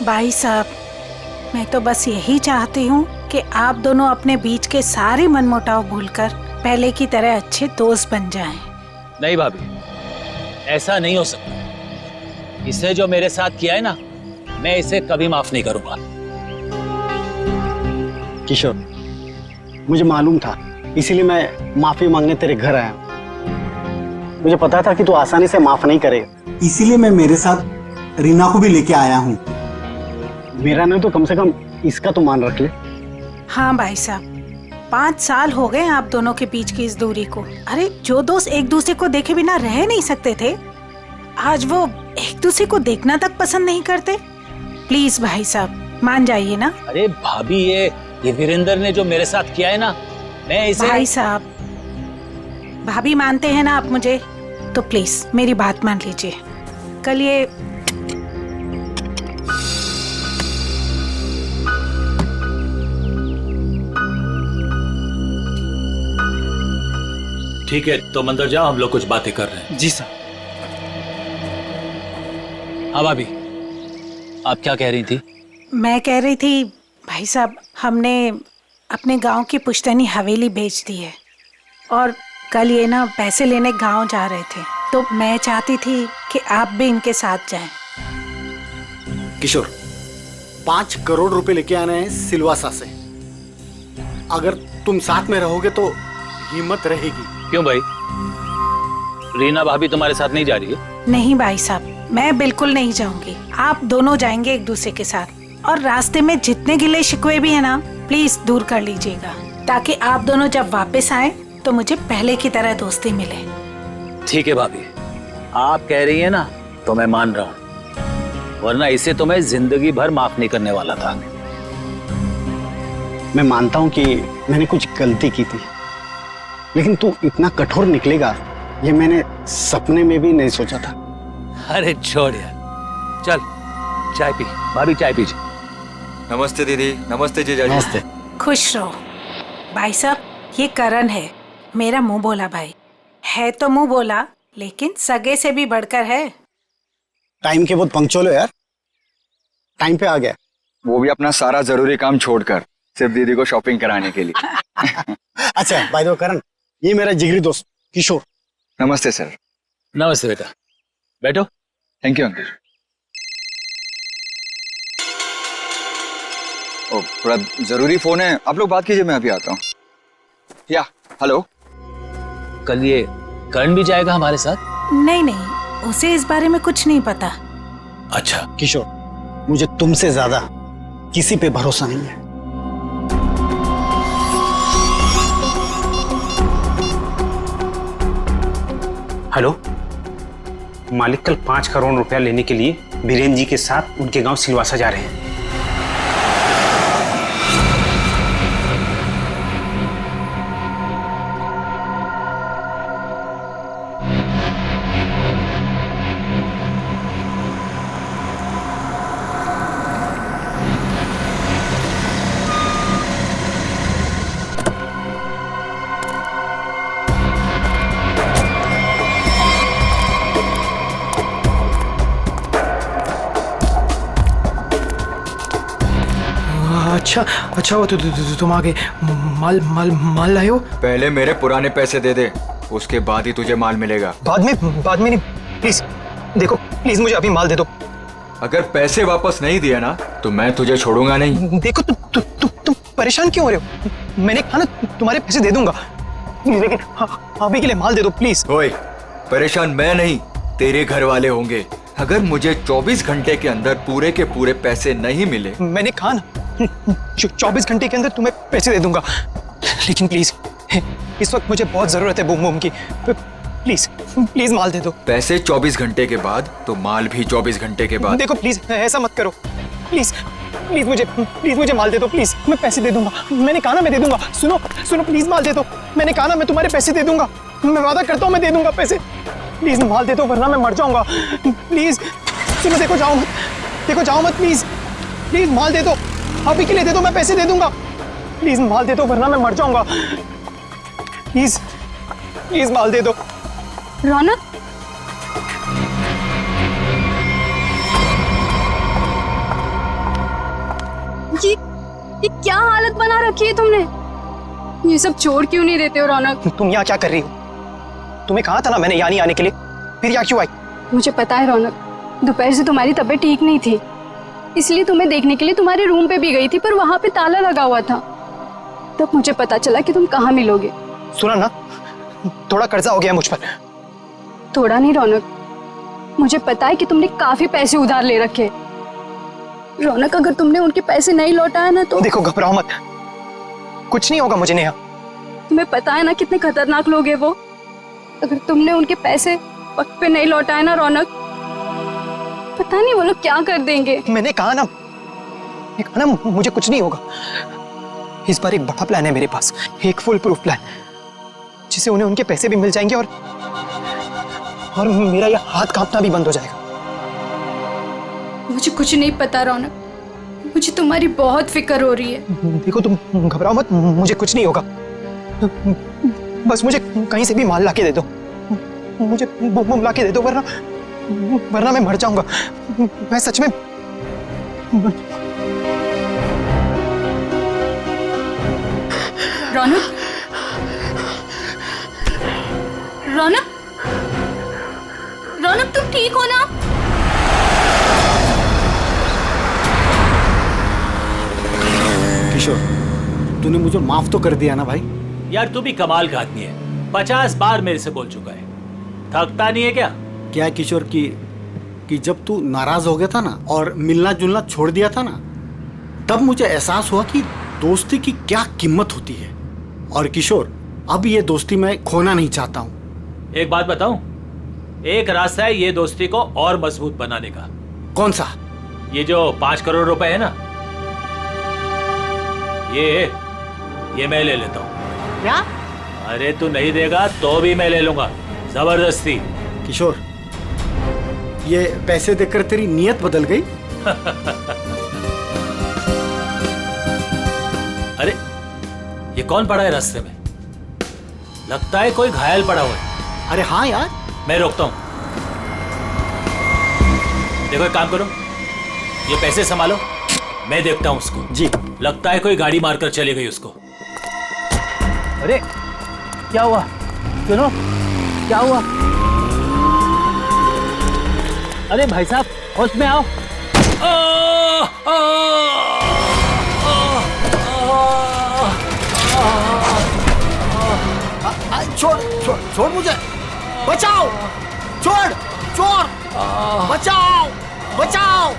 भाई साहब, मैं तो बस यही चाहती हूँ कि आप दोनों अपने बीच के सारे मनमुटाव भूलकर पहले की तरह अच्छे दोस्त बन जाएं। नहीं भाभी, ऐसा नहीं हो सकता। इसने जो मेरे साथ किया है ना, मैं इसे कभी माफ नहीं करूंगा। किशोर, मुझे मालूम था, इसीलिए मैं माफी मांगने तेरे घर आया हूँ। मुझे पता था कि तू आसानी से माफ नहीं करेगा, इसीलिए मैं मेरे साथ रीना को भी लेके आया हूँ। मेरा नहीं तो कम से कम इसका तो मान रख ले। हाँ भाई साहब, 5 साल हो गए आप दोनों के बीच की इस दूरी को। अरे जो दोस्त एक दूसरे को देखे बिना रह नहीं सकते थे, आज वो एक दूसरे को देखना तक पसंद नहीं करते। प्लीज भाई साहब मान जाइए ना। अरे भाभी, ये वीरेंद्र ने जो मेरे साथ किया है ना, मैं इसे। भाई साहब, भाभी मानते हैं ना आप मुझे, तो प्लीज मेरी बात मान लीजिए। कल ये ठीक है, तुम अंदर जाओ, हम लोग कुछ बातें कर रहे हैं। जी सर। हाँ भाभी, आप क्या कह रही थी? मैं कह रही थी भाई साहब, हमने अपने गांव की पुश्तैनी हवेली बेच दी है और कल ये ना पैसे लेने गांव जा रहे थे, तो मैं चाहती थी कि आप भी इनके साथ जाएं। किशोर, 5 करोड़ रुपए लेके आने हैं सिलवासा से। अगर तुम साथ में रहोगे तो हिम्मत रहेगी। क्यों भाई, रीना भाभी तुम्हारे साथ नहीं जा रही है? नहीं भाई साहब, मैं बिल्कुल नहीं जाऊंगी। आप दोनों जाएंगे एक दूसरे के साथ, और रास्ते में जितने गिले शिकवे भी है ना, प्लीज दूर कर लीजिएगा, ताकि आप दोनों जब वापस आए तो मुझे पहले की तरह दोस्ती मिले। ठीक है भाभी, आप कह रही है ना तो मैं मान रहा हूँ, वरना इसे तो मैं जिंदगी भर माफ नहीं करने वाला था। मैं मानता हूँ कि मैंने कुछ गलती की थी, लेकिन तू इतना कठोर निकलेगा ये मैंने सपने में भी नहीं सोचा था। अरे छोड़ यार, चल चाय पी। भाभी चाय पीजिए। नमस्ते दीदी। नमस्ते जीजाजी। नमस्ते। खुश रहो। भाई साहब, ये करण है, मेरा मुंह बोला भाई है। तो मुंह बोला, लेकिन सगे से भी बढ़कर है। टाइम के बहुत पंक्चुअल हो यार, टाइम पे आ गया। वो भी अपना सारा जरूरी काम छोड़कर सिर्फ दीदी को शॉपिंग कराने के लिए। अच्छा बाय द वे करण, ये मेरा जिगरी दोस्त किशोर। नमस्ते सर। नमस्ते बेटा, बैठो। Thank you uncle. ओ, थोड़ा जरूरी फोन है, आप लोग बात कीजिए, मैं अभी आता हूँ। या हेलो। कल ये करण भी जाएगा हमारे साथ? नहीं नहीं, उसे इस बारे में कुछ नहीं पता। अच्छा किशोर, मुझे तुमसे ज्यादा किसी पे भरोसा नहीं है। हेलो, मालिक कल 5 करोड़ रुपया लेने के लिए बीरेन जी के साथ उनके गांव सिलवासा जा रहे हैं। अच्छा वो तुम आगे माल लाए हो? पहले मेरे पुराने पैसे दे दे, उसके बाद ही तुझे माल मिलेगा। बाद में नहीं, प्लीज देखो, प्लीज मुझे अभी माल दे दो। अगर पैसे वापस नहीं दिया ना तो मैं तुझे छोड़ूंगा नहीं। देखो तुम परेशान क्यों हो रहे हो? मैंने कहा ना तुम्हारे पैसे दे दूंगा, लेकिन अभी के लिए माल दे दो प्लीज। ओए, परेशान मैं नहीं, तेरे घर वाले होंगे। अगर मुझे 24 घंटे के अंदर पूरे के पूरे पैसे नहीं मिले, मैंने कहा ना 24 घंटे के अंदर तुम्हें पैसे दे दूंगा, लेकिन प्लीज इस वक्त मुझे बहुत जरूरत है बूम बूम की। प्लीज माल दे दो। पैसे 24 घंटे के बाद तो माल भी 24 घंटे के बाद। देखो प्लीज ऐसा मत करो, प्लीज मुझे माल दे दो प्लीज। मैं पैसे दे दूंगा, मैंने कहा ना मैं दे दूंगा। सुनो प्लीज माल दे दो, मैंने कहा ना मैं तुम्हारे पैसे दे दूंगा, मैं वादा करता हूँ मैं दे दूंगा पैसे। प्लीज माल दे दो वरना मैं मर जाऊंगा। प्लीज सुनो, देखो जाओ मत प्लीज माल दे दो, अभी के लिए दे दो, मैं पैसे दे दूंगा। प्लीज माल दे दो वरना मैं मर जाऊंगा। प्लीज माल दे दो। रौनक, रखी है तुमने? ये सब छोड़ क्यों नहीं देते हो रौनक? तुम यहाँ क्या कर रही हो? तुम्हें कहा था ना मैंने यहाँ नहीं आने के लिए, फिर यहाँ क्यों आई? मुझे पता है रौनक, दोपहर से तुम्हारी तबीयत ठीक नहीं थी, इसलिए तुम्हें देखने के लिए तुम्हारे रूम पे भी गई थी, पर वहां पे ताला लगा हुआ था। तब मुझे पता चला कि तुम कहाँ मिलोगे। सुना ना, थोड़ा कर्जा हो गया मुझ पर। थोड़ा नहीं रौनक, मुझे पता है कि तुमने काफी पैसे उधार ले रखे। रौनक, अगर तुमने उनके पैसे नहीं लौटाया ना तो देखो, घबराओ मत, कुछ नहीं होगा मुझे नेहा। तुम्हें पता है ना कितने खतरनाक लोग हैं वो। अगर तुमने उनके पैसे वक्त पे नहीं लौटाए ना रौनक, पता नहीं वो लोग क्या कर देंगे। मैंने कहा ना मुझे कुछ नहीं होगा। इस बार एक बड़ा प्लान है मेरे पास, एक फुल प्रूफ प्लान, जिससे उन्हें उनके पैसे भी मिल जाएंगे और मेरा यह हाथ कांपना भी बंद हो जाएगा। मुझे कुछ नहीं पता रौनक, मुझे तुम्हारी बहुत फिक्र हो रही है। देखो, तुम घबराओ मत, मुझे कुछ नहीं होगा। बस मुझे कहीं से भी माल लाके दे दो, मुझे बम लाके दे दो, वरना मैं मर जाऊंगा। मैं सच में रौनक, रौनक, रौनक, तुम ठीक हो ना? किशोर, तूने मुझे माफ तो कर दिया ना भाई? यार तू भी कमाल का आदमी है, 50 बार मेरे से बोल चुका है, थकता नहीं है क्या? क्या है किशोर कि जब तू नाराज हो गया था ना और मिलना जुलना छोड़ दिया था ना, तब मुझे एहसास हुआ कि दोस्ती की क्या कीमत होती है। और किशोर, अब ये दोस्ती मैं खोना नहीं चाहता हूँ। एक बात बताऊं, एक रास्ता है ये दोस्ती को और मजबूत बनाने का। कौन सा? ये जो 5 करोड़ रुपए है ना, ये मैं ले लेता हूँ। क्या? अरे तू नहीं देगा तो भी मैं ले लूंगा, जबरदस्ती। किशोर, ये पैसे देकर तेरी नीयत बदल गई? अरे ये कौन पड़ा है रास्ते में? लगता है कोई घायल पड़ा हुआ है। अरे हाँ यार। मैं रोकता हूं। देखो एक काम करो, ये पैसे संभालो, मैं देखता हूं उसको। जी। लगता है कोई गाड़ी मारकर चली गई उसको। अरे क्या हुआ? सुनो, क्या हुआ? अरे भाई साहब, होश में आओ। छोड़ मुझे, बचाओ, छोड़, चोर, बचाओ, बचाओ।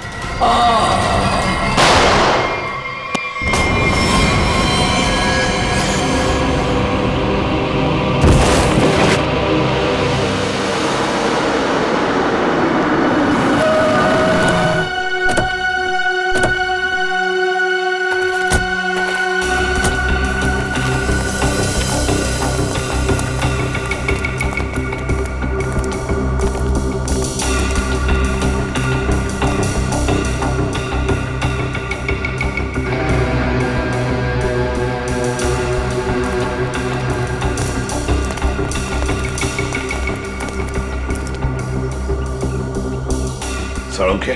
साळुंखे,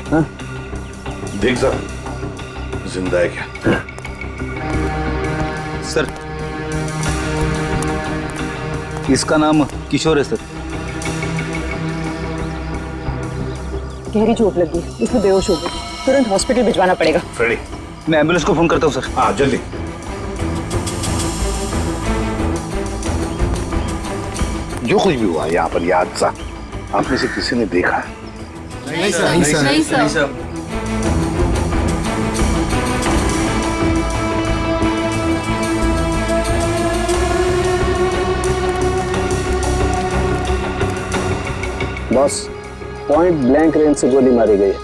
देख जरा जिंदा है क्या? सर, इसका नाम किशोर है सर। गहरी चोट लगी, इसमें बेहोश हो गई, तुरंत हॉस्पिटल भिजवाना पड़ेगा। फ्रेडी, मैं एम्बुलेंस को फोन करता हूँ सर। हाँ जल्दी। जो कुछ भी हुआ यहाँ पर याद सा, आप में से किसी ने देखा है? नहीं सर, नहीं सर, नहीं sir. Boss, point blank range से गोली मारी गई है।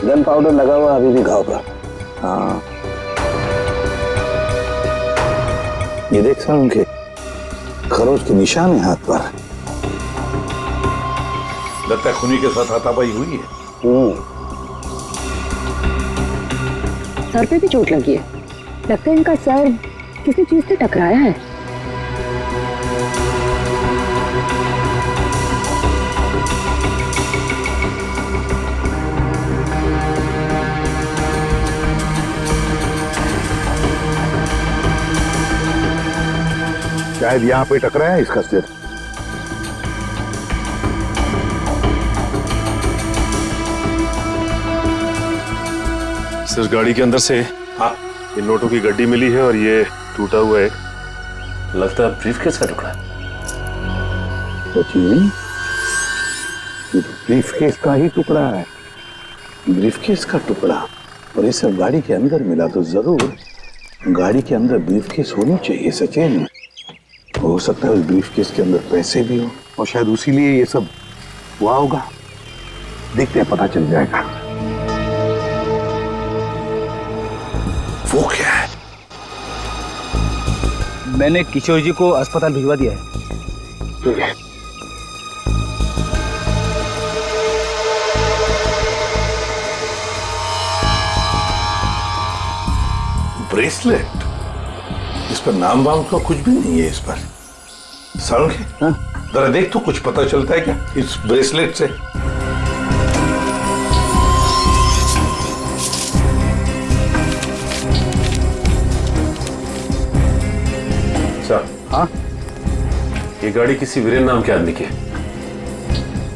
गन पाउडर लगा हुआ अभी भी घाव पर। हाँ, ये देख सर, उनके खरोच के निशान है हाथ पर। लगता है खूनी के साथ हाथापाई हुई है। सर पे भी चोट लगी है, लगता है इनका सर किसी चीज से टकराया है। शायद यहाँ पे टकराया है इसका सिर। सिर्फ गाड़ी के अंदर से हाँ, इन नोटों की गड्डी मिली है और ये टूटा हुआ है। लगता है ब्रीफकेस का टुकड़ा है। सचिन, ये ब्रीफकेस का ही टुकड़ा है, ब्रीफकेस का टुकड़ा। और ये सब गाड़ी के अंदर मिला तो जरूर गाड़ी के अंदर ब्रीफकेस होनी चाहिए सचिन। हो सकता है उस ब्रीफकेस के अंदर पैसे भी हो और शायद उसी लिए ये सब हुआ होगा। देखते हैं, पता चल जाएगा। वो क्या है? मैंने किशोर जी को अस्पताल भिजवा दिया है। ठीक है। ब्रेसलेट, इस पर नाम वाम का कुछ भी नहीं है। इस पर सालुंखे, जरा देख तो कुछ पता चलता है क्या इस ब्रेसलेट से? सर, हाँ, ये गाड़ी किसी वीरेंद्र नाम के आदमी की है।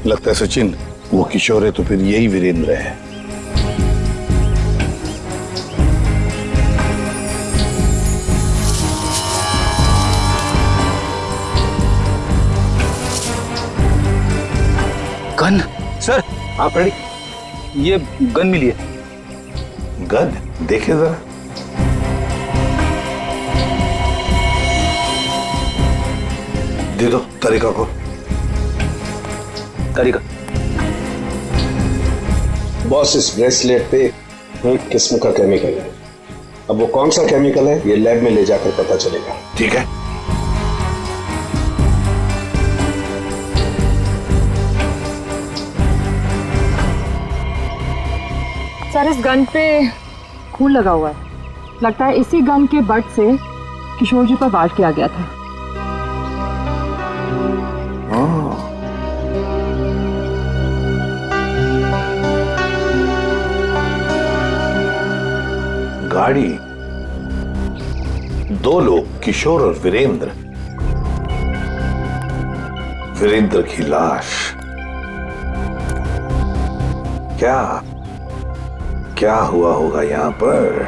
लगता है सचिन वो किशोर है तो फिर यही वीरेंद्र है। गन सर, आप रेडी? ये गन मिली है। गन देखे जरा। दे दो तरीका को। तरीका बॉस, इस ब्रेसलेट पे एक किस्म का केमिकल है। अब वो कौन सा केमिकल है ये लैब में ले जाकर पता चलेगा। ठीक है। सर, इस गन पे खून लगा हुआ है। लगता है इसी गन के बट से किशोर जी पर वार किया गया था। गाड़ी, दो लोग, किशोर और वीरेंद्र। वीरेंद्र की लाश। क्या हुआ होगा यहां पर,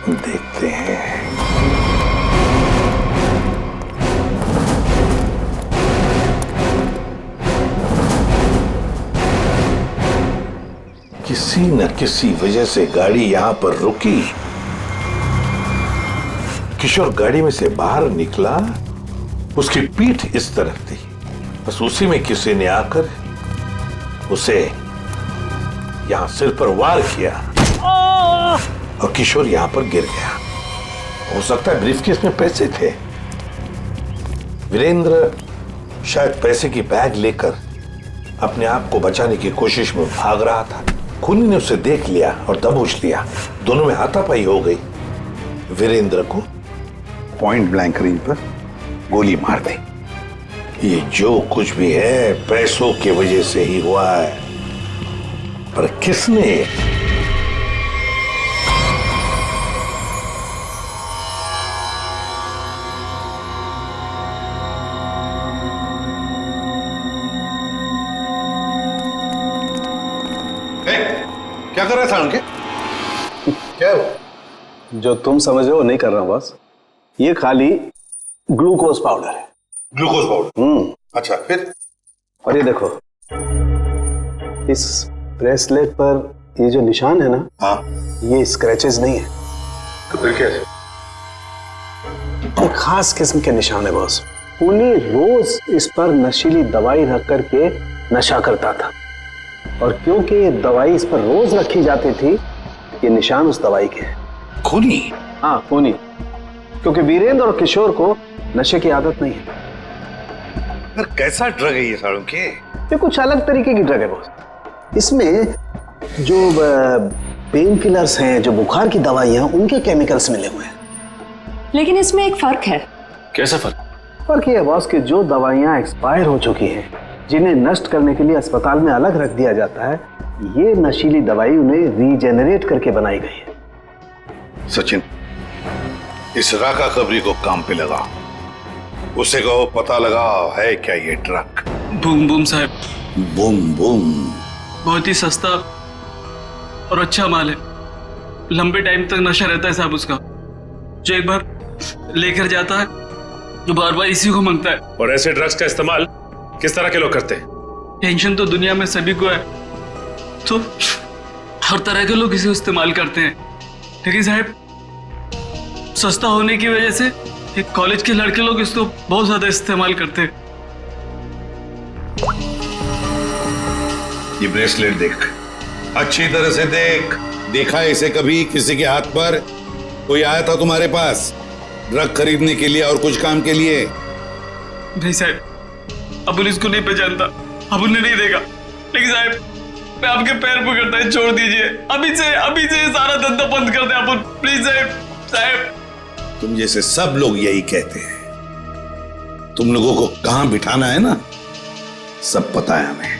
देखते हैं। किसी न किसी वजह से गाड़ी यहां पर रुकी। किशोर गाड़ी में से बाहर निकला, उसकी पीठ इस तरफ थी, बस उसी में किसी ने आकर उसे यहां सिर पर वार किया और किशोर यहां पर गिर गया। हो सकता है ब्रीफकेस में पैसे थे। वीरेंद्र शायद पैसे की बैग लेकर अपने आप को बचाने की कोशिश में भाग रहा था। खूनी ने उसे देख लिया और दबोच लिया। दोनों में हाथापाई हो गई। वीरेंद्र को पॉइंट ब्लैंक रेंज पर गोली मार दी। ये जो कुछ भी है पैसों की वजह से ही हुआ है, पर किसने? क्या कर रहा था उनके? क्या हो? जो तुम समझ रहे हो नहीं कर रहा हूं बस। ये खाली ग्लूकोज पाउडर है। Glucose powder? अच्छा, फिर? और ये देखो, इस ब्रेसलेट पर ये जो निशान है ना, हाँ, ये स्क्रैचेस नहीं है। तो फिर क्या है? एक खास किस्म के निशान है बॉस। खूनी रोज इस पर नशीली दवाई रख करके नशा करता था, और क्योंकि ये दवाई इस पर रोज रखी जाती थी, ये निशान उस दवाई के हैं। खूनी? हाँ, खूनी। क्योंकि वीरेंद्र और किशोर को नशे की आदत नहीं है। पर कैसा ड्रग है ये सालों के? ये कुछ अलग तरीके की ड्रग है बॉस। इसमें जो पेन किलर्स हैं, जो बुखार की दवाइयां, उनके केमिकल्स मिले हुए हैं। लेकिन इसमें एक फर्क है। कैसा फर्क? फर्क ये है बॉस कि जो दवाइयां एक्सपायर हो चुकी हैं, जिन्हें नष्ट करने के लिए अस्पताल में अलग रख दिया जाता है, ये नशीली दवाई उन्हें रीजेनरेट करके बनाई गई है। सचिन, इस राका कबरी को काम पे लगा। उससे कहो पता लगाओ है क्या ये ट्रक। बूम बूम साहब। बूम बूम बहुत ही सस्ता और अच्छा माल है। लंबे टाइम तक नशा रहता है साहब उसका। जो एक बार लेकर जाता है जो बार बार इसी को मांगता है। और ऐसे ड्रग्स का इस्तेमाल किस तरह के लोग करते हैं? टेंशन तो दुनिया में सभी को है, तो हर तरह के लोग इसे इस्तेमाल करते हैं। लेकिन साहब सस्ता होने की वजह से एक कॉलेज के लड़के लोग इसको बहुत ज्यादा इस्तेमाल करते हैं। ये ब्रेसलेट देख, अच्छी तरह से देख। देखा है इसे कभी किसी के हाथ पर? कोई आया था तुम्हारे पास ड्रग खरीदने के लिए और कुछ काम के लिए? नहीं साहब, अबुल इसको नहीं पहचानता, अबुल ने नहीं देखा। लेकिन साहब मैं आपके पैर पकड़ता है, छोड़ दीजिए। अभी से सारा धंधा बंद कर दे अबुल, प्लीज साहब। तुम जैसे सब लोग यही कहते हैं। तुम लोगों को कहां बिठाना है ना, सब पता है हमें।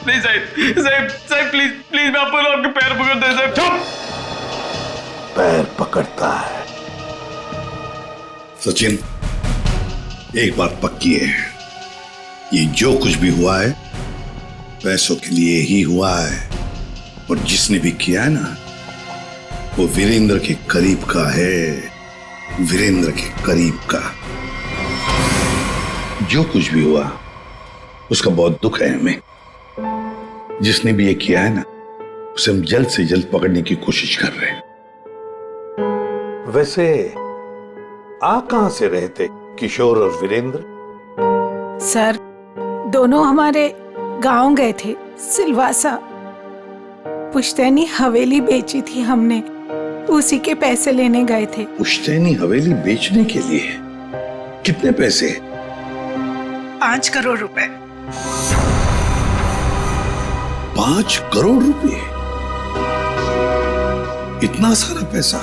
नहीं साहब प्लीज मैं आपके पैर पकड़ता है साहब। चुप। पैर पकड़ता है। सचिन, एक बात पक्की है, ये जो कुछ भी हुआ है पैसों के लिए ही हुआ है। और जिसने भी किया है ना, वो वीरेंद्र के करीब का है, वीरेंद्र के करीब का। जो कुछ भी हुआ उसका बहुत दुख है हमें। जिसने भी ये किया है ना, उसे हम जल्द से जल्द पकड़ने की कोशिश कर रहे हैं। वैसे आप कहां से रहते किशोर और वीरेंद्र? सर दोनों हमारे गांव गए थे, सिलवासा। पुश्तैनी हवेली बेची थी हमने, उसी के पैसे लेने गए थे। पुश्तैनी हवेली बेचने के लिए? कितने पैसे? 5 करोड़ रुपए। 5 करोड़ रुपए? इतना सारा पैसा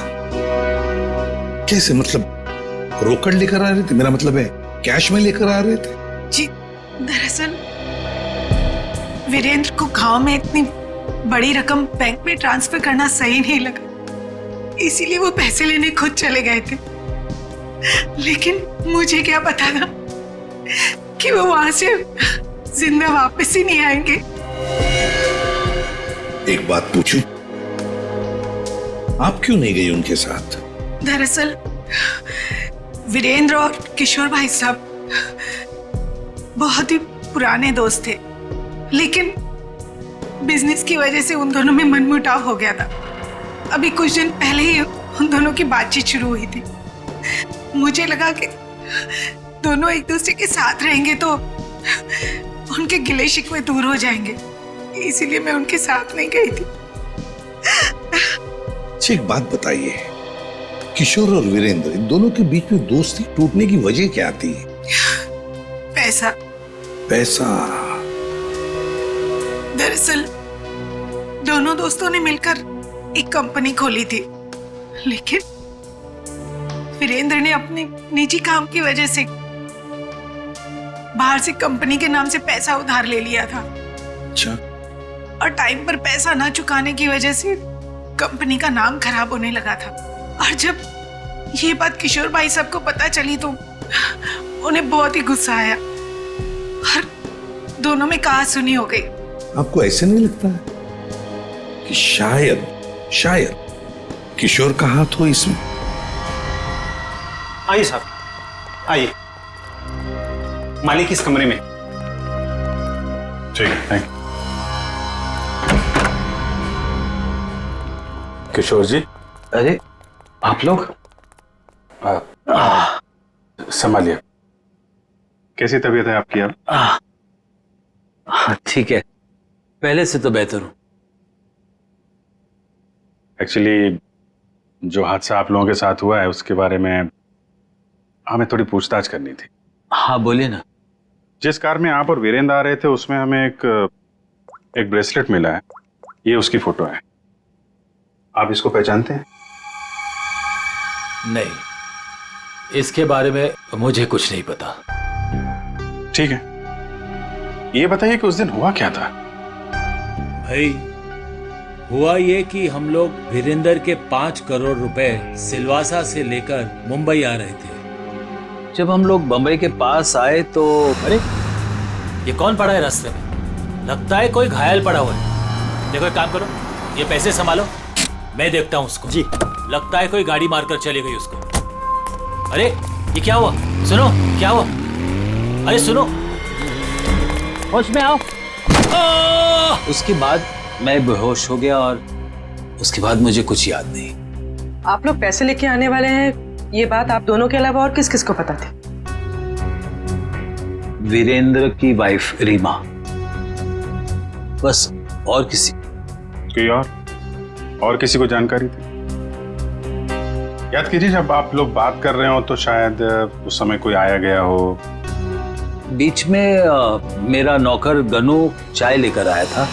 कैसे? मतलब रोकड़ लेकर आ रहे थे? मेरा मतलब है कैश में लेकर आ रहे थे? जी दरअसल वीरेंद्र को गांव में इतनी बड़ी रकम बैंक में ट्रांसफर करना सही नहीं लगा, इसीलिए वो पैसे लेने खुद चले गए थे। लेकिन मुझे क्या पता था कि वो वहां से जिंदा वापस ही नहीं आएंगे। एक बात पूछूं, आप क्यों नहीं गई उनके साथ? दरअसल वीरेंद्र और किशोर भाई साहब बहुत ही पुराने दोस्त थे, लेकिन बिजनेस की वजह से उन दोनों में मनमुटाव हो गया था। अभी कुछ दिन पहले ही उन दोनों की बातचीत शुरू हुई थी। मुझे लगा कि दोनों एक दूसरे के साथ रहेंगे तो उनके गिले शिकवे दूर हो जाएंगे, इसीलिए मैं उनके साथ नहीं गई थी। अच्छा एक बात बताइए, किशोर और वीरेंद्र इन दोनों के बीच में दोस्ती टूटने की वजह क्या थी? पैसा। पैसा? दरअसल दोनों दोस्तों ने मिलकर एक कंपनी खोली थी, लेकिन वीरेंद्र ने अपने निजी काम की वजह से बाहर से कंपनी के नाम से पैसा उधार ले लिया था। अच्छा। और टाइम पर पैसा ना चुकाने की वजह से कंपनी का नाम खराब होने लगा था। और जब ये बात किशोर भाई साहब को पता चली तो उन्हें बहुत ही गुस्सा आया और दोनों में कहा-सुनी हो गई। आपको ऐसे नहीं लगता है कि शायद किशोर का हाथ हो इसमें? आइए साहब, आइए। मालिक इस कमरे में। ठीक है, थैंक यू। किशोर जी। अरे आप लोग? संभालिए। कैसी तबीयत है आपकी? आप ठीक है, पहले से तो बेहतर हूं। एक्चुअली जो हादसा आप लोगों के साथ हुआ है उसके बारे में हमें थोड़ी पूछताछ करनी थी। हाँ बोलिए ना। जिस कार में आप और वीरेंद्र आ रहे थे उसमें हमें एक ब्रेसलेट मिला है, ये उसकी फोटो है। आप इसको पहचानते हैं? नहीं, इसके बारे में मुझे कुछ नहीं पता। ठीक है, ये बताइए कि उस दिन हुआ क्या था? भाई हुआ ये कि हम लोग वीरेंद्र के 5 करोड़ रुपए सिलवासा से लेकर मुंबई आ रहे थे। जब हम लोग बम्बई के पास आए तो अरे ये कौन पड़ा है रास्ते में? लगता है कोई घायल पड़ा हुआ है। देखो एक काम करो, ये पैसे संभालो, मैं देखता हूँ उसको। जी। लगता है कोई गाड़ी मारकर चली गई उसको। अरे ये क्या हुआ? सुनो, क्या हुआ? अरे सुनो, होश में आओ। उसके बाद मैं बेहोश हो गया और उसके बाद मुझे कुछ याद नहीं। आप लोग पैसे लेके आने वाले हैं, ये बात आप दोनों के अलावा और किस किस को पता थी? वीरेंद्र की वाइफ रीमा, बस, और किसी कोई और किसी को जानकारी थी? याद कीजिए, जब आप लोग बात कर रहे हो तो शायद उस समय कोई आया गया हो। बीच में मेरा नौकर गनू चाय लेकर आया था।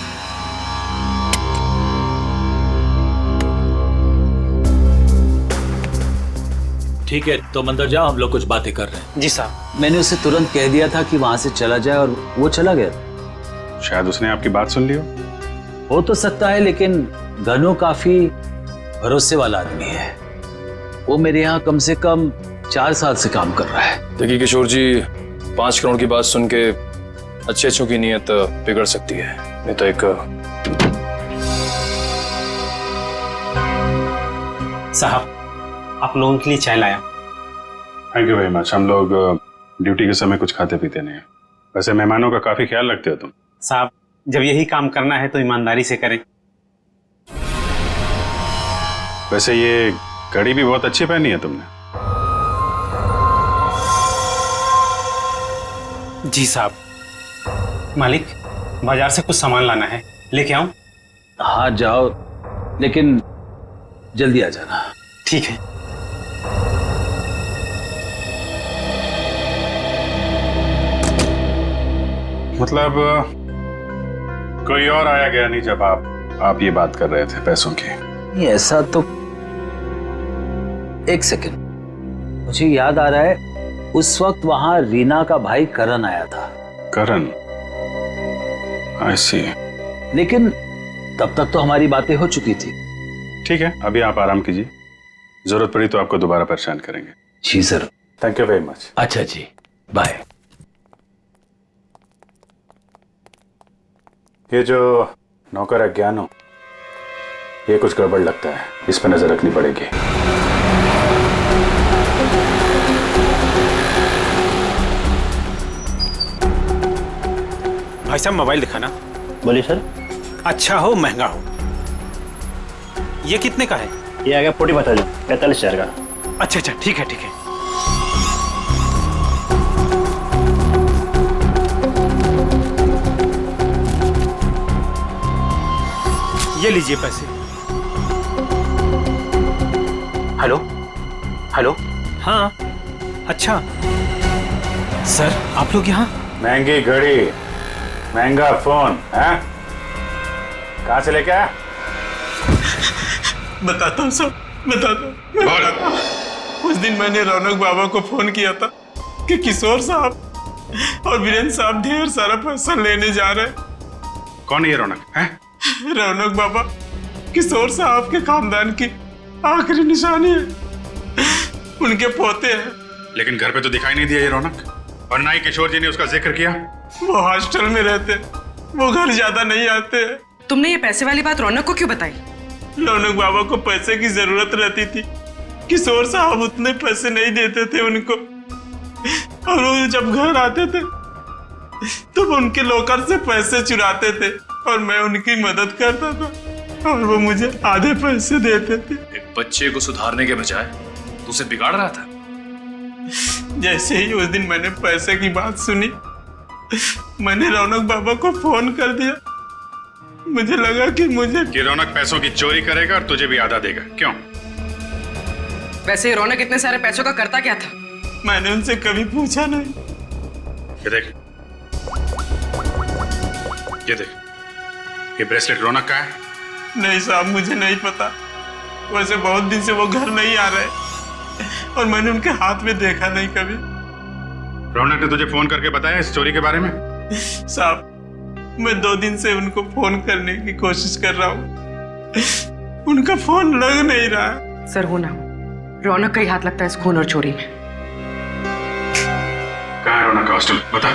ठीक है, तुम अंदर जाओ, हम लोग कुछ बातें कर रहे हैं। जी साहब। मैंने उसे तुरंत कह दिया था कि वहां से चला जाए और वो चला गया। शायद उसने आपकी बात सुन ली हो तो सकता है, लेकिन गनू काफी भरोसे वाला आदमी है। वो मेरे यहाँ कम से कम 4 साल से काम कर रहा है। देखिए किशोर जी, 5 करोड़ की बात सुन के अच्छों की नीयत बिगड़ सकती है। नहीं तो एक साहब, आप लोगों के लिए चाय लाया। Thank you very much. हम लोग ड्यूटी के समय कुछ खाते पीते नहीं हैं। वैसे मेहमानों का काफी ख्याल रखते हो तुम। साहब, जब यही काम करना है तो ईमानदारी से करें। वैसे ये घड़ी भी बहुत अच्छी पहनी है तुमने। जी साहब। मालिक, बाजार से कुछ सामान लाना है, लेके आऊं? हाँ जाओ, लेकिन जल्दी आ जाना। ठीक है। मतलब कोई और आया गया नहीं जब आप ये बात कर रहे थे पैसों की? नहीं, ऐसा तो। एक सेकंड, मुझे याद आ रहा है, उस वक्त वहां रीना का भाई करण आया था। करण? आई सी। लेकिन तब तक तो हमारी बातें हो चुकी थी। ठीक है, अभी आप आराम कीजिए, जरूरत पड़ी तो आपको दोबारा परेशान करेंगे। जी sir. Thank you very much. अच्छा जी, बाय। ये जो नौकर है ज्ञानो, ये कुछ गड़बड़ लगता है, इस पर नजर रखनी पड़ेगी। भाई साहब, मोबाइल दिखाना। बोलिए सर। अच्छा हो महंगा हो। ये कितने का है? ये आ गया 45,000 का। अच्छा अच्छा, ठीक है ठीक है। ये लीजिए पैसे। Hello hello. हाँ, अच्छा सर, आप लोग यहाँ? महंगी घड़ी, महंगा फोन है, कहाँ से लेके आया? बताता हूँ सब, बताता हूँ। उस दिन मैंने रौनक बाबा को फोन किया था कि किशोर साहब और वीरेंद्र साहब ढेर सारा पैसा लेने जा रहे हैं। कौन है ये रौनक? है रौनक बाबा किशोर साहब के खानदान की आखिरी निशानी है, उनके पोते हैं। लेकिन घर पे तो दिखाई नहीं दिया ये रौनक, और ना ही किशोर जी ने उसका जिक्र किया। वो हॉस्टल में रहते, वो घर ज्यादा नहीं आते। तुमने ये पैसे वाली बात रौनक को क्यों बताई? रौनक बाबा को पैसे की जरूरत रहती थी, किशोर साहब उतने पैसे नहीं देते थे उनको, और वो जब घर आते थे तो वो उनके लॉकर से पैसे चुराते थे और मैं उनकी मदद करता था और वो मुझे आधे पैसे देते थे। एक बच्चे को सुधारने के बजाय तू उसे बिगाड़ रहा था। जैसे ही उस दिन मैंने पैसे की बात सुनी, मैंने रौनक बाबा को फोन कर दिया। मुझे लगा कि रौनक पैसों की चोरी करेगा और तुझे भी आधा देगा। क्यों? वैसे रौनक इतने सारे पैसों का करता क्या था? मैंने उनसे कभी पूछा नहीं। ये देख, ये देख, ये ब्रेसलेट रौनक का है? नहीं साहब, मुझे नहीं पता। वैसे बहुत दिन से वो घर नहीं आ रहे और मैंने उनके हाथ में देखा नहीं कभी। रौनक ने तुझे फोन करके बताया इस चोरी के बारे में? साहब, मैं 2 दिन से उनको फोन करने की कोशिश कर रहा हूँ, उनका फोन लग नहीं रहा। सर, हो ना हो, रौनक का ही हाथ लगता है इस खून और चोरी में। हॉस्टल बता।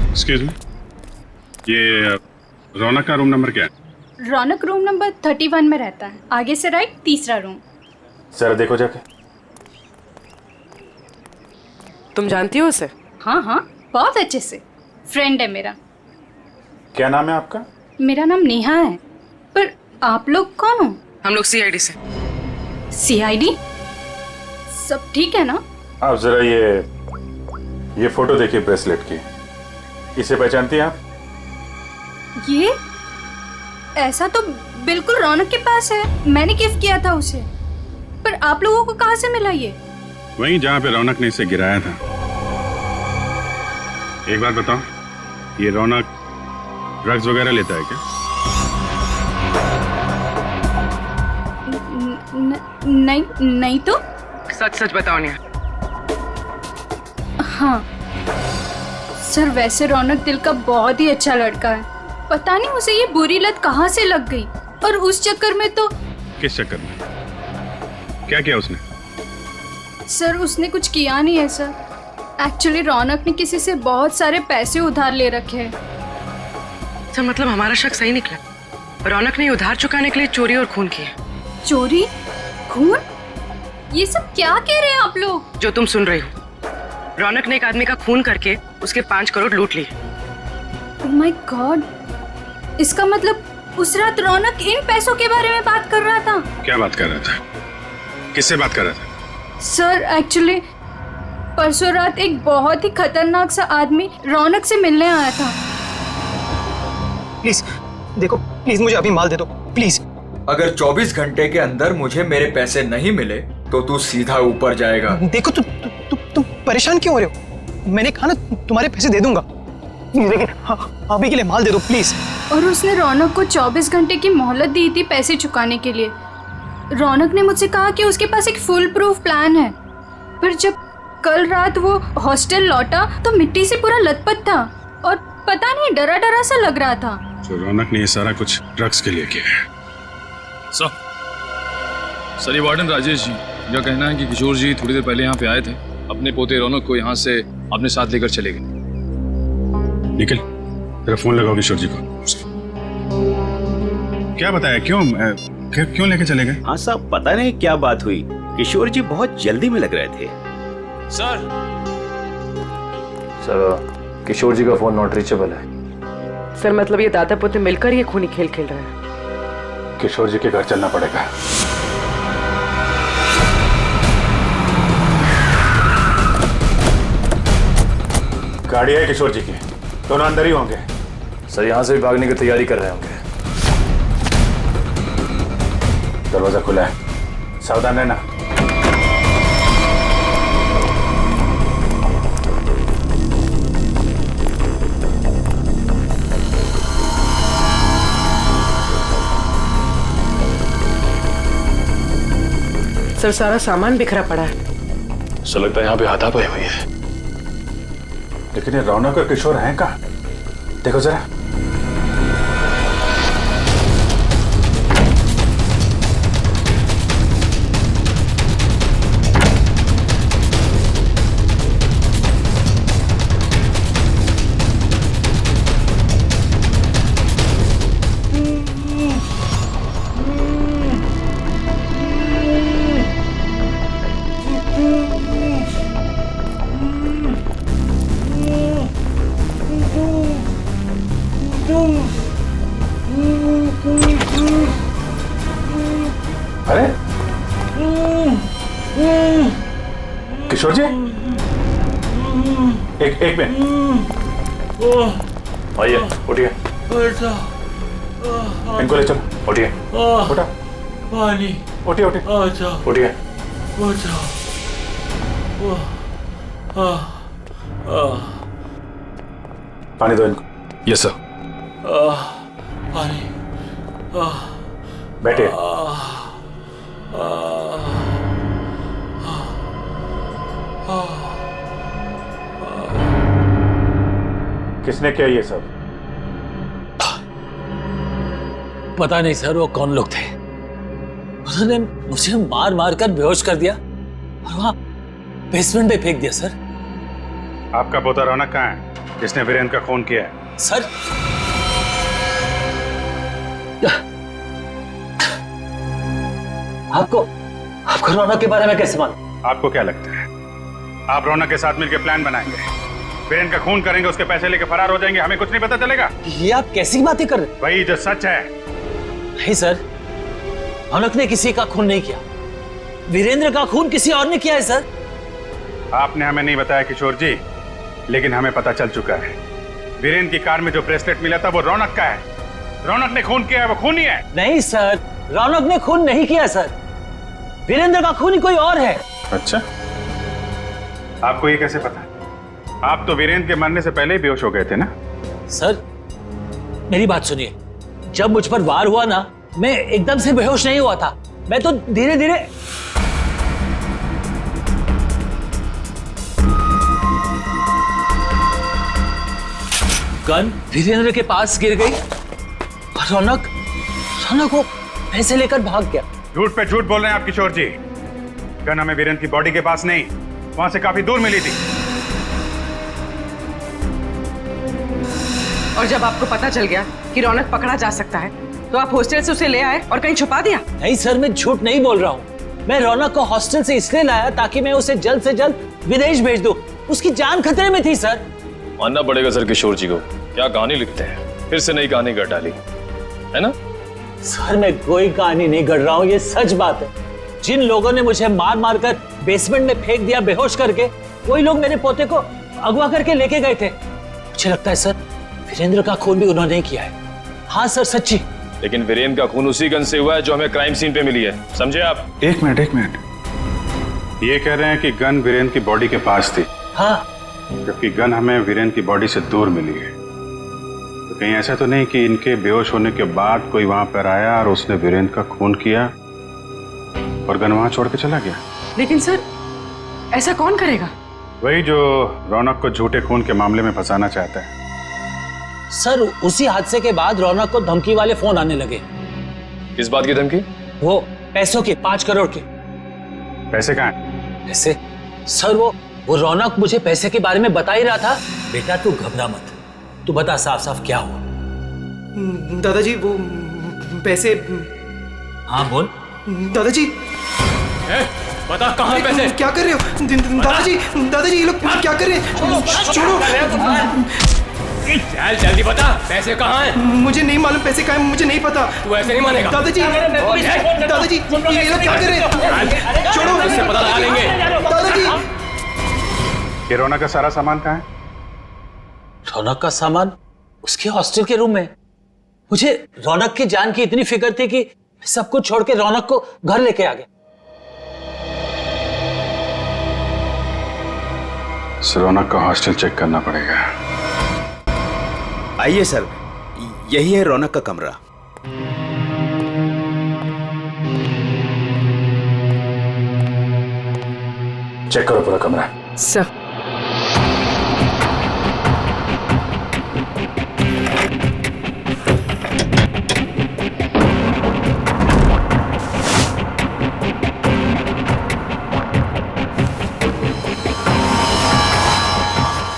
एक्सक्यूज मी, ये रौनक का रूम नंबर क्या है? रौनक रूम नंबर 31 में रहता है, आगे से राइट, तीसरा रूम। जरा देखो जाके। तुम जानती हो उसे? हाँ हाँ, बहुत अच्छे से, फ्रेंड है मेरा। क्या नाम है आपका? मेरा नाम नेहा है। पर आप लोग कौन हो? हम लोग सीआईडी से। सीआईडी? सब ठीक है ना? आप जरा ये फोटो देखिए ब्रेसलेट की। इसे पहचानती हैं आप? ये ऐसा तो बिल्कुल रौनक के पास है, मैंने गिफ्ट किया था उसे। पर आप लोगों को कहाँ से मिला ये? वहीं जहाँ पे रौनक ने इसे गिराया था। एक बात बताओ, ये रौनक ड्रग्स वगैरह लेता है क्या? नहीं तो। सच सच बताओ नेहा। हाँ सर, वैसे रौनक दिल का बहुत ही अच्छा लड़का है। पता नहीं उसे ये बुरी लत कहाँ से लग गई, और उस चक्कर में तो। किस चक्कर में? क्या किया उसने? सर उसने कुछ किया नहीं है सर। एक्चुअली रौनक ने किसी से बहुत सारे पैसे उधार ले रखे हैं। सर मतलब हमारा शक सही निकला, रौनक ने उधार चुकाने के लिए चोरी और खून किया। चोरी? खून? ये सब क्या कह रहे हैं आप लोग? जो तुम सुन रही हो, रौनक ने एक आदमी का खून करके उसके 5 करोड़ लूट लिए। ओह माय गॉड, इसका मतलब उस रात रौनक इन पैसों के बारे में बात कर रहा था। क्या बात कर रहा था? किससे बात कर रहा था? सर एक्चुअली परसों रात एक बहुत ही खतरनाक सा आदमी रौनक से मिलने आया था। प्लीज देखो, प्लीज मुझे अभी माल दे दो प्लीज। अगर 24 घंटे के अंदर मुझे मेरे पैसे नहीं मिले तो तू सीधा ऊपर जाएगा। देखो तुम परेशान क्यों हो रहे हो? मैंने कहा ना तुम्हारे पैसे दे दूंगा, लेकिन अभी के लिए माल दे दो प्लीज। और उसने रौनक को 24 घंटे की मोहलत दी थी पैसे चुकाने के लिए। रौनक ने मुझसे कहा कि उसके पास एक फुल प्रूफ प्लान है। पर जब कल रात वो हॉस्टल लौटा तो मिट्टी से पूरा लथपथ था और पता नहीं डरा डरा सा लग रहा था। तो रौनक ने ये सारा कुछ ड्रग्स के लिए किया है। सर ये वार्डन राजेश जी का कहना है कि किशोर जी थोड़ी देर पहले यहाँ पे आए थे, अपने पोते रौनक को यहाँ से अपने साथ लेकर चले गए। निखिल, तेरा फोन लगाओ किशोर जी को। क्या बताया, क्यों लेके चले गए? हाँ साहब, पता नहीं क्या बात हुई, किशोर जी बहुत जल्दी में लग रहे थे। सर किशोर जी का फोन नॉट रीचेबल है। सर मतलब ये दादा पोते मिलकर ये खूनी खेल खेल रहे हैं। किशोर जी के घर चलना पड़ेगा। गाड़ी है किशोर जी की, दोनों अंदर ही होंगे। सर यहाँ से भी भागने की तैयारी कर रहे होंगे। दरवाजा खुला है, सावधान रहना। सर सारा सामान बिखरा पड़ा है। सर लगता है यहाँ पे हाथापाई हुई है। लेकिन ये रौनक और किशोर हैं कहाँ? देखो जरा। अरे किशोर जी, एक मिनट, आइए उठिए। इनको ले चलो। उठिए। उठा। पानी। उठिए उठिए। उठिए। पानी दो इनको। Yes sir. पानी। बैठिए। किसने किया ये सब? पता नहीं सर वो कौन लोग थे। उन्होंने मुझे मार मार कर बेहोश कर दिया और वहां बेसमेंट में फेंक दिया सर। आपका पोता रौनक कहाँ है जिसने वीरेंद्र का खून किया है? सर आपको रौनक के बारे में कैसे मालूम? आपको क्या लगता है आप रौनक के साथ मिलकर प्लान बनाएंगे, वीरेंद्र का खून करेंगे, उसके पैसे लेके फरार हो जाएंगे, हमें कुछ नहीं पता चलेगा? ये आप कैसी बातें कर रहे हैं? वही जो सच है। नहीं सर, रौनक ने किसी का खून नहीं किया, वीरेंद्र का खून किसी और ने किया है सर। आपने हमें नहीं बताया किशोर जी, लेकिन हमें पता चल चुका है वीरेंद्र की कार में जो ब्रेसलेट मिला था वो रौनक का है। रौनक ने खून किया है, वो खूनी है। नहीं सर, रौनक ने खून नहीं किया सर, वीरेंद्र का खून कोई और है। अच्छा, आपको ये कैसे पता? आप तो वीरेंद्र के मरने से पहले ही बेहोश हो गए थे ना? सर मेरी बात सुनिए, जब मुझ पर वार हुआ ना, मैं एकदम से बेहोश नहीं हुआ था, मैं तो धीरे धीरे। गन वीरेंद्र के पास गिर गई और रौनक वो पैसे लेकर भाग गया। झूठ पे झूठ बोल रहे हैं आप किशोर जी। गन हमें वीरेंद्र की बॉडी के पास नहीं, वहां से काफी दूर मिली थी। और जब आपको पता चल गया कि रौनक पकड़ा जा सकता है तो आप हॉस्टल से उसे ले आए और कहीं छुपा दिया? नहीं सर, मैं झूठ नहीं बोल रहा हूँ। मैं रौनक को हॉस्टल से इसलिए लाया ताकि मैं उसे जल्द से जल्द विदेश भेज दूं। उसकी जान खतरे में थी सर। मानना पड़ेगा सर किशोर जी को, क्या कहानी लिखते हैं, फिर से नई कहानी गढ़ डाली है ना? सर मैं कोई कहानी नहीं गढ़ रहा हूँ, ये सच बात है। जिन लोगों ने मुझे मार मार कर बेसमेंट में फेंक दिया बेहोश करके, वही लोग मेरे पोते को अगवा करके लेके गए थे। मुझे लगता है सर वीरेंद्र का खून भी उन्होंने ही किया है। हाँ सर, सच्ची। लेकिन वीरेंद्र का खून उसी गन से हुआ है जो हमें क्राइम सीन पे मिली है, समझे आप? एक मिनट, ये कह रहे हैं कि गन वीरेंद्र की बॉडी के पास थी। हाँ, जबकि गन हमें वीरेंद्र की बॉडी से दूर मिली है। तो कहीं ऐसा तो नहीं कि इनके बेहोश होने के बाद कोई वहां पर आया और उसने वीरेंद्र का खून किया और गन वहां छोड़ के चला गया? लेकिन सर ऐसा कौन करेगा? वही जो रौनक को झूठे खून के मामले में फंसाना चाहता है। सर उसी हादसे के बाद रौनक को धमकी वाले फोन आने लगे। किस बात की धमकी? वो पैसों की, 5 करोड़ की। पैसे कहाँ हैं? पैसे? सर वो रौनक मुझे पैसे के बारे में बता ही रहा था। बेटा तू घबरा मत, तू बता साफ साफ क्या हुआ। दादाजी वो पैसे। हाँ बोल। दादाजी बता कहाँ है पैसे? क्या कर रहे हो दादाजी ये लोग क्या कर रहे हैं? छोड़ो। चल जल्दी बता, पैसे कहाँ हैं? मुझे नहीं मालूम पैसे कहाँ हैं, मुझे नहीं पता। तू ऐसे नहीं मानेगा। दादाजी ये लोग क्या कर रहे हैं? छोड़ो, उससे पता लगा लेंगे। दादाजी ये रौनक का सारा सामान कहाँ है? रौनक का सामान उसके हॉस्टल के रूम में। मुझे रौनक की जान की इतनी फिक्र थी कि सब कुछ छोड़ के रौनक को घर लेके आ गया। रौनक का हॉस्टल चेक करना पड़ेगा। आइए सर, यही है रौनक का कमरा। चेक करो पूरा कमरा। सर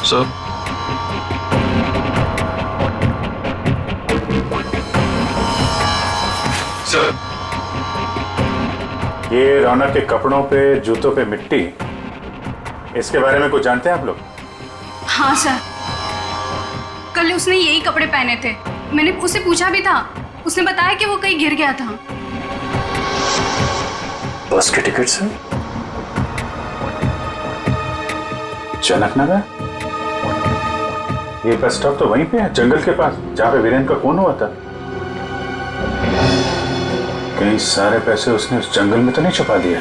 सर, ये रौनक के कपड़ों पे, जूतों पे मिट्टी, इसके बारे में कुछ जानते हैं आप लोग? हाँ सर, कल उसने यही कपड़े पहने थे। मैंने उससे पूछा भी था, उसने बताया कि वो कहीं गिर गया था। बस के टिकट से जनक नगर? ये बस स्टॉप तो वहीं पे है, जंगल के पास, जहां पे वीरेंद्र का खून हुआ था। कहीं सारे पैसे उसने उस जंगल में तो नहीं छुपा दिया?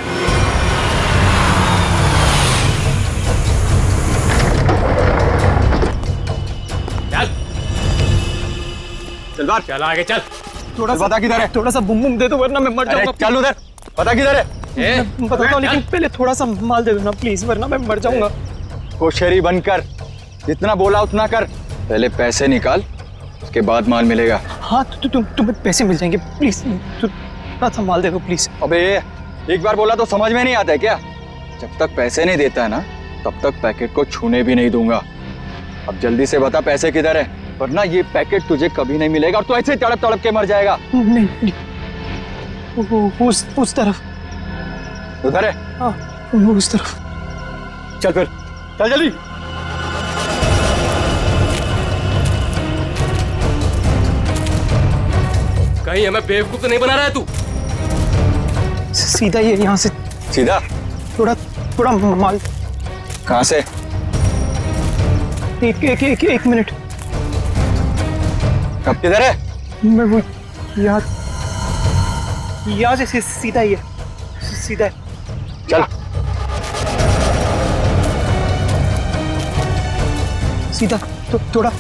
चल बाहर, चल आगे चल। थोड़ा सा पता किधर है? थोड़ा सा बुम बुम दे दो वरना मैं मर जाऊंगा। चल उधर, पता किधर है? बताता हूँ, लेकिन पहले थोड़ा सा माल दे दो ना प्लीज, वरना मैं मर जाऊंगा। होशियारी बनकर जितना बोला उतना कर। पहले पैसे निकाल, उसके बाद माल मिलेगा। हाँ तुम्हें पैसे मिल जाएंगे प्लीज, तू थोड़ा संभाल दे दो प्लीज। अबे एक बार बोला तो समझ में नहीं आता है क्या? जब तक पैसे नहीं देता है ना तब तक पैकेट को छूने भी नहीं दूंगा। अब जल्दी से बता पैसे किधर है, वरना ये पैकेट तुझे कभी नहीं मिलेगा और तू ऐसे तड़प तड़प के मर जाएगा। नहीं उस तरफ। उधर है? हाँ उस तरफ। चल फिर चल जल्दी। कहीं हमें बेवकूफ तो नहीं बना रहा है तू? सीधा ये यहाँ से। सीधा? थोड़ा माल। कहाँ से? एक मिनट। अब किधर है? मैं वो यहाँ से सीधा ही है, सीधा है। चल सीधा। तो थोड़ा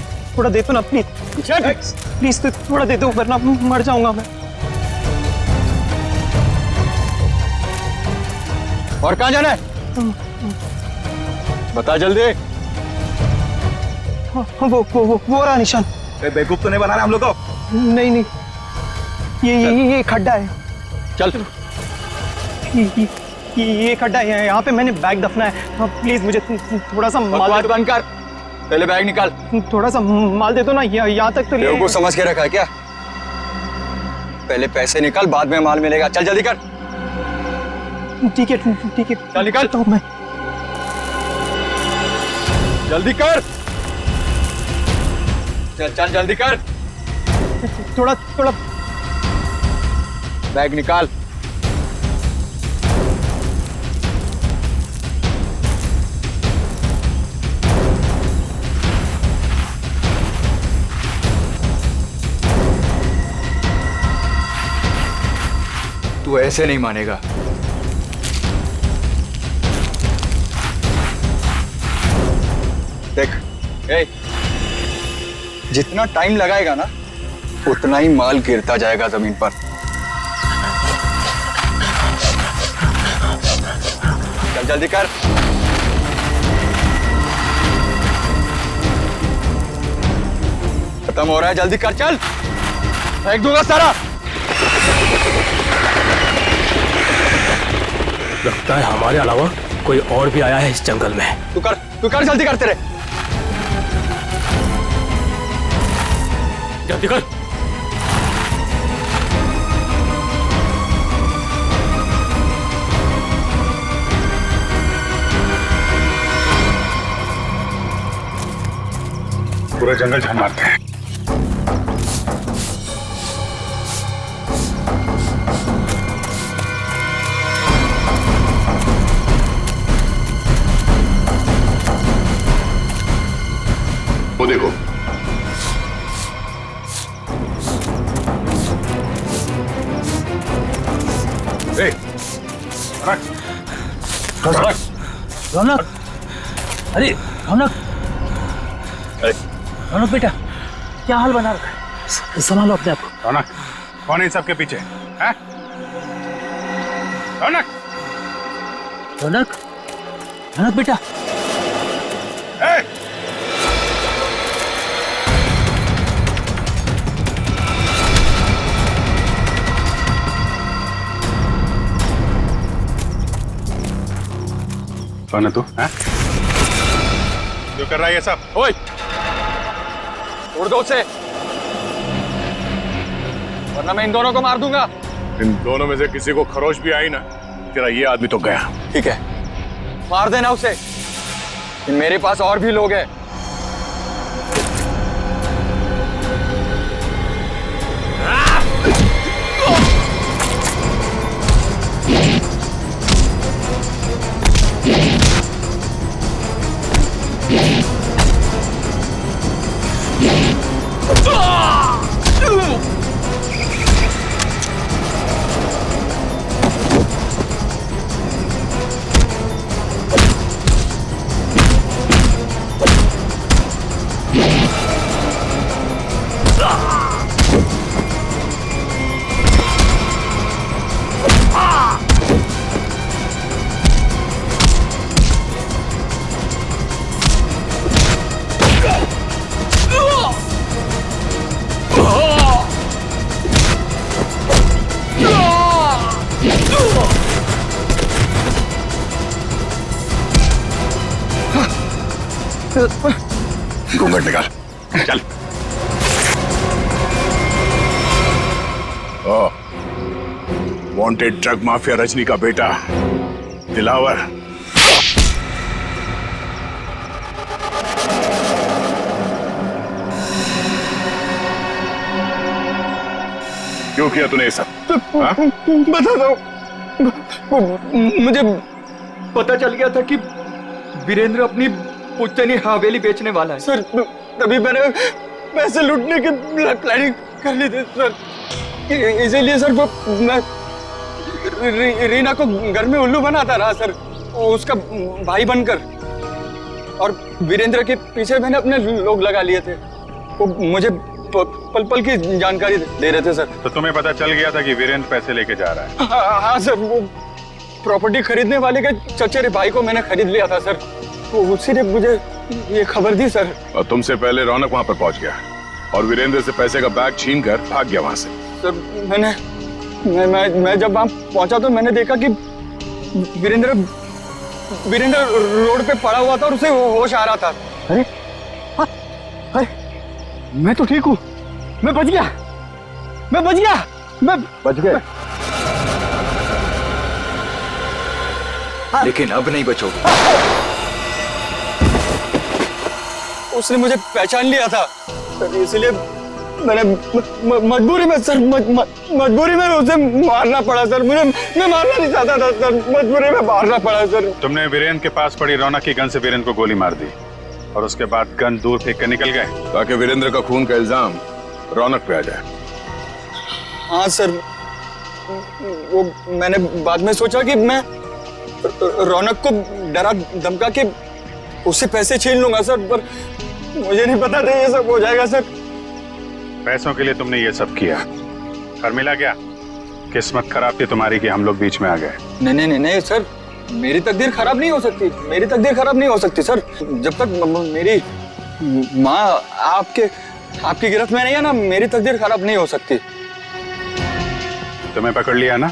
दे दो ना प्लीज तो थोड़ा दे दो, वरना मर जाऊंगा मैं। और कहाँ जाना है? बता जल्दी। वो रहा निशान। बेवकूफ तो नहीं बना रहा हम लोग को? नहीं ये खड्डा है। चल ये खड्डा है, यहाँ पे मैंने बैग दफना है। प्लीज मुझे थोड़ा सा माल बंद कर, पहले बैग निकाल। थोड़ा सा माल दे दो ना, यहाँ तक तो ले। बेवकूफ समझ के रखा है क्या? पहले पैसे निकाल, बाद में माल मिलेगा। चल जल्दी कर। ठीक है चल निकाल। तो मैं जल्दी कर। चल जल्दी कर। थोड़ा बैग निकाल। तू ऐसे नहीं मानेगा। देख जितना टाइम लगाएगा ना उतना ही माल गिरता जाएगा जमीन पर। चल जल्दी कर। खत्म हो रहा है, जल्दी कर। चल फेंक दूंगा सारा। लगता है हमारे अलावा कोई और भी आया है इस जंगल में। तू कर जल्दी करते रहे। जल्दी कर। पूरा जंगल छान मारते हैं। वो देखो रौनक, अरे रौनक बेटा, क्या हाल बना रखा है? संभालो अपने आप को। रौनक, कौन है इन सबके पीछे? हैं? रौनक बेटा। कौन है तू? हैं? जो कर रहा है ये सब? ओए उड़ दो उसे, वरना मैं इन दोनों को मार दूंगा। इन दोनों में से किसी को खरोच भी आई ना, तेरा ये आदमी तो गया। ठीक है, मार देना उसे। मेरे पास और भी लोग हैं। घूंघट निकाल, चल। वांटेड ड्रग माफिया रजनी का बेटा दिलावर। क्यों किया तूने ये सब? बता दो, मुझे पता चल गया था कि वीरेंद्र अपनी पुश्तैनी हवेली बेचने वाला है सर। तभी मैंने पैसे लूटने की प्लानिंग कर ली थी सर। इसीलिए सर मैं रीना को घर में उल्लू बनाता रहा सर, उसका भाई बनकर। और वीरेंद्र के पीछे मैंने अपने लोग लगा लिए थे, वो मुझे पल पल की जानकारी दे रहे थे सर। तो तुम्हें पता चल गया था कि वीरेंद्र पैसे लेके जा रहा है? हाँ सर, वो प्रॉपर्टी खरीदने वाले के चचेरे भाई को मैंने खरीद लिया था सर, वो उसी ने मुझे ये खबर दी सर। और तुमसे पहले रौनक वहां पर पहुंच गया और वीरेंद्र से पैसे का बैग छीन कर भाग गया वहां से। सर मैं जब वहां पहुंचा तो मैंने देखा कि वीरेंद्र रोड पे पड़ा हुआ था और उसे होश आ रहा था। अरे अरे मैं तो ठीक हूँ, मैं बच गया, मैं बच गया। लेकिन अब नहीं बचोगे। उसने मुझे पहचान लिया था, इसलिए मैंने मजबूरी में सर मजबूरी में उसे मारना पड़ा सर। मैं मारना नहीं चाहता था सर, मजबूरी में मारना पड़ा सर। तुमने वीरेंद्र के पास पड़ी रौनक की गन से वीरेंद्र को गोली मार दी और उसके बाद गन दूर फेंक कर निकल गए ताकि वीरेंद्र का खून का इल्जाम रौनक पे आ जाए। हाँ सर, वो मैंने बाद में सोचा कि मैं रौनक को डरा धमका के उससे पैसे छीन लूंगा सर, पर मुझे नहीं पता था ये सब हो जाएगा सर। पैसों के लिए तुमने ये सब किया और मिला क्या? किस्मत खराब थी तुम्हारी कि हम लोग बीच में आ गए। नहीं सर, मेरी तकदीर खराब नहीं हो सकती, मेरी तकदीर खराब नहीं हो सकती सर। जब तक मेरी माँ आपकी गिरफ्त में नहीं है ना, मेरी तकदीर खराब नहीं हो सकती। तुम्हें पकड़ लिया ना,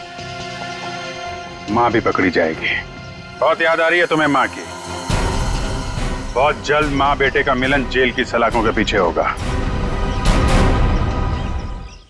माँ भी पकड़ी जाएगी। बहुत याद आ रही है तुम्हें माँ की। बहुत जल्द माँ बेटे का मिलन जेल की सलाखों के पीछे होगा।